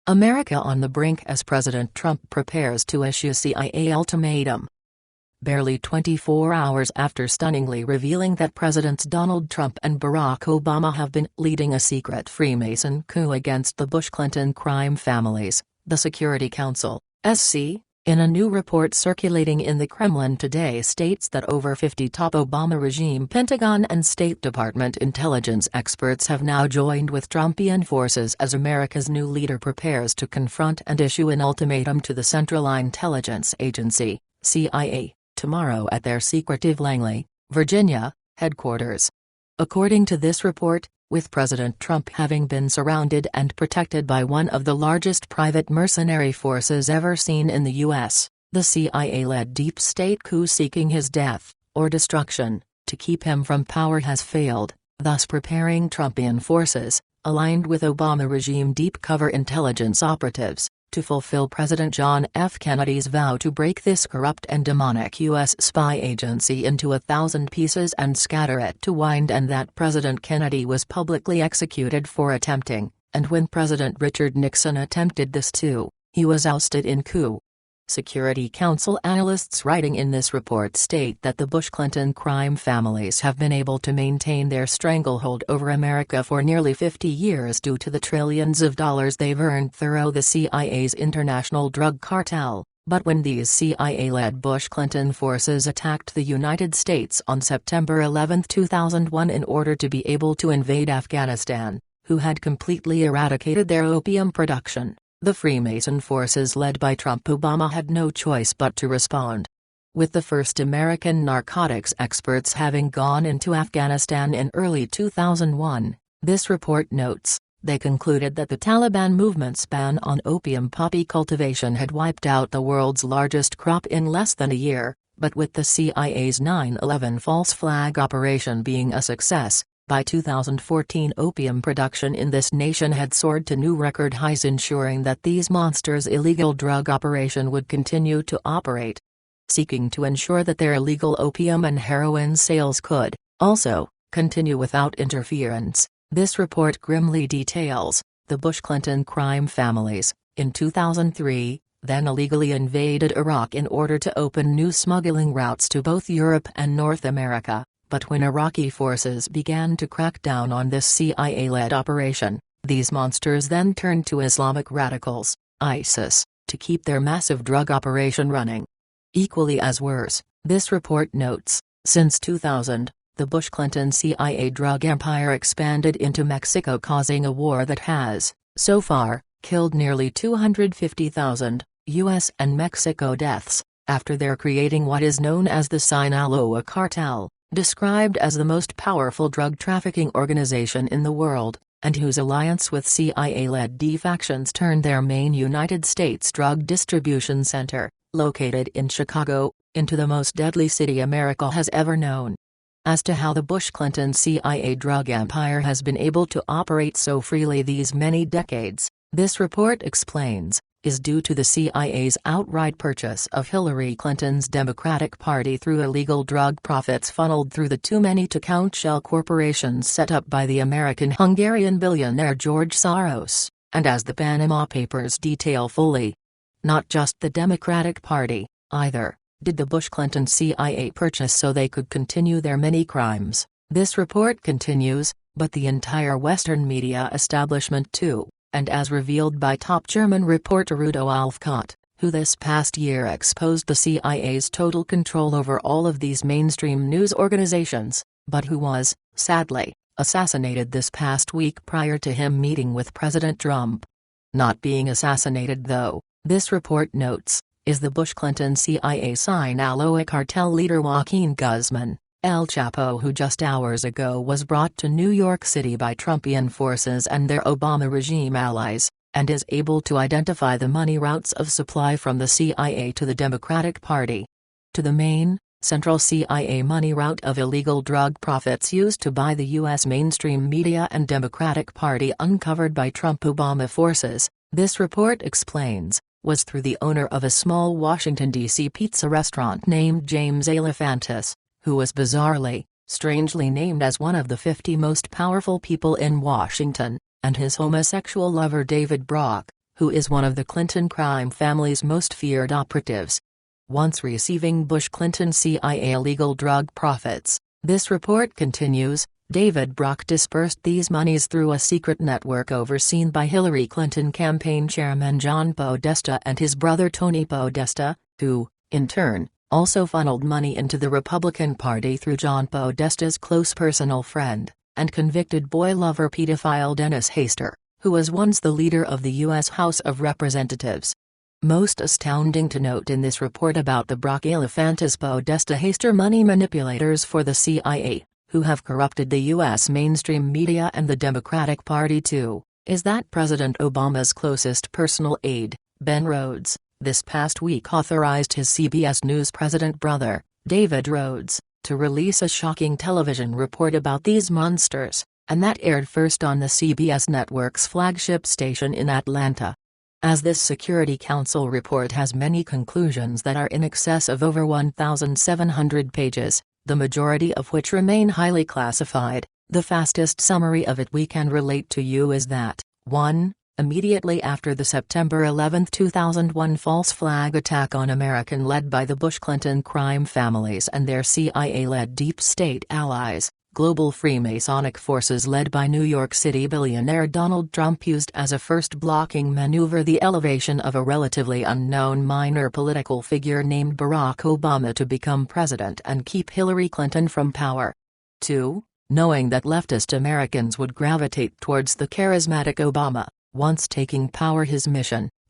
America on the brink as President Trump prepares to issue CIA ultimatum. Barely 24 hours after stunningly revealing that Presidents Donald Trump and Barack Obama have been leading a secret Freemason coup against the Bush-Clinton crime families, the Security Council, SC, in a new report circulating in the Kremlin today states that over 50 top Obama regime Pentagon and State Department intelligence experts have now joined with Trumpian forces as America's new leader prepares to confront and issue an ultimatum to the Central Intelligence Agency, CIA, tomorrow at their secretive Langley, Virginia, headquarters. According to this report, with President Trump having been surrounded and protected by one of the largest private mercenary forces ever seen in the U.S., the CIA-led deep state coup seeking his death, or destruction, to keep him from power has failed, thus preparing Trumpian forces, aligned with Obama regime deep cover intelligence operatives, to fulfill President John F. Kennedy's vow to break this corrupt and demonic U.S. spy agency into 1,000 pieces and scatter it to wind, and that President Kennedy was publicly executed for attempting, and when President Richard Nixon attempted this too, he was ousted in coup. Security Council analysts writing in this report state that the Bush-Clinton crime families have been able to maintain their stranglehold over America for nearly 50 years due to the trillions of dollars they've earned through the CIA's international drug cartel, but when these CIA-led Bush-Clinton forces attacked the United States on September 11, 2001 in order to be able to invade Afghanistan, who had completely eradicated their opium production, the Freemason forces led by Trump-Obama had no choice but to respond. With the first American narcotics experts having gone into Afghanistan in early 2001, this report notes, they concluded that the Taliban movement's ban on opium poppy cultivation had wiped out the world's largest crop in less than a year, but with the CIA's 9/11 false flag operation being a success, by 2014 opium production in this nation had soared to new record highs, ensuring that these monsters' illegal drug operation would continue to operate. Seeking to ensure that their illegal opium and heroin sales could, also, continue without interference, this report grimly details, the Bush-Clinton crime families, in 2003, then illegally invaded Iraq in order to open new smuggling routes to both Europe and North America. But when Iraqi forces began to crack down on this CIA-led operation, these monsters then turned to Islamic radicals, ISIS, to keep their massive drug operation running. Equally as worse, this report notes, since 2000, the Bush-Clinton CIA drug empire expanded into Mexico, causing a war that has, so far, killed nearly 250,000 U.S. and Mexico deaths, after their creating what is known as the Sinaloa cartel, described as the most powerful drug trafficking organization in the world, and whose alliance with CIA-led defactions turned their main United States drug distribution center, located in Chicago, into the most deadly city America has ever known. As to how the Bush-Clinton CIA drug empire has been able to operate so freely these many decades, this report explains, is due to the CIA's outright purchase of Hillary Clinton's Democratic Party through illegal drug profits funneled through the too-many-to-count shell corporations set up by the American-Hungarian billionaire George Soros, and as the Panama Papers detail fully. Not just the Democratic Party, either, did the Bush-Clinton CIA purchase so they could continue their many crimes, this report continues, but the entire Western media establishment too. And as revealed by top German reporter Udo Alfkott, who this past year exposed the CIA's total control over all of these mainstream news organizations, but who was, sadly, assassinated this past week prior to him meeting with President Trump. Not being assassinated though, this report notes, is the Bush-Clinton CIA Sinaloa cartel leader Joaquin Guzman, El Chapo, who just hours ago was brought to New York City by Trumpian forces and their Obama regime allies, and is able to identify the money routes of supply from the CIA to the Democratic Party. To the main, central CIA money route of illegal drug profits used to buy the U.S. mainstream media and Democratic Party uncovered by Trump-Obama forces, this report explains, was through the owner of a small Washington, D.C. pizza restaurant named James Alefantis, who was bizarrely, strangely named as one of the 50 most powerful people in Washington, and his homosexual lover David Brock, who is one of the Clinton crime family's most feared operatives. Once receiving Bush-Clinton CIA illegal drug profits, this report continues, David Brock dispersed these monies through a secret network overseen by Hillary Clinton campaign chairman John Podesta and his brother Tony Podesta, who, in turn, also funneled money into the Republican Party through John Podesta's close personal friend, and convicted boy lover pedophile Dennis Hastert, who was once the leader of the U.S. House of Representatives. Most astounding to note in this report about the Brock Elefantis Podesta Hastert money manipulators for the CIA, who have corrupted the U.S. mainstream media and the Democratic Party too, is that President Obama's closest personal aide, Ben Rhodes, this past week authorized his CBS News president brother, David Rhodes, to release a shocking television report about these monsters, and that aired first on the CBS network's flagship station in Atlanta. As this Security Council report has many conclusions that are in excess of over 1,700 pages, the majority of which remain highly classified, the fastest summary of it we can relate to you is that, 1. Immediately after the September 11, 2001 false flag attack on America led by the Bush-Clinton crime families and their CIA-led deep state allies, global Freemasonic forces led by New York City billionaire Donald Trump used as a first blocking maneuver the elevation of a relatively unknown minor political figure named Barack Obama to become president and keep Hillary Clinton from power. 2. Knowing that leftist Americans would gravitate towards the charismatic Obama, once taking power, his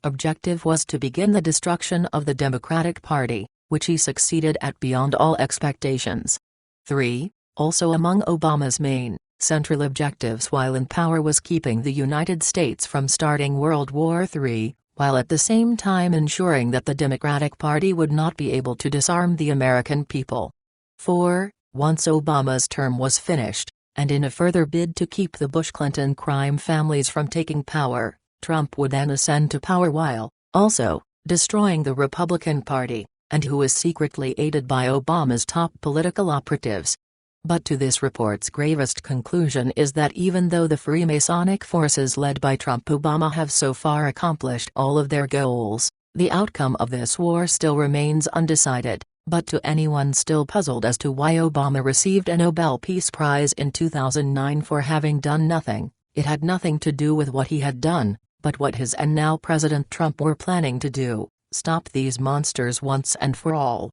objective was to begin the destruction of the Democratic Party, which he succeeded at beyond all expectations. 3. Also among Obama's main, central objectives while in power was keeping the United States from starting World War III, while at the same time ensuring that the Democratic Party would not be able to disarm the American people. 4. Once Obama's term was finished, and in a further bid to keep the Bush-Clinton crime families from taking power, Trump would then ascend to power while, also, destroying the Republican Party, and who is secretly aided by Obama's top political operatives. But to this report's gravest conclusion is that even though the Freemasonic forces led by Trump-Obama have so far accomplished all of their goals, the outcome of this war still remains undecided. But to anyone still puzzled as to why Obama received a Nobel Peace Prize in 2009 for having done nothing, it had nothing to do with what he had done, but what his and now President Trump were planning to do: stop these monsters once and for all.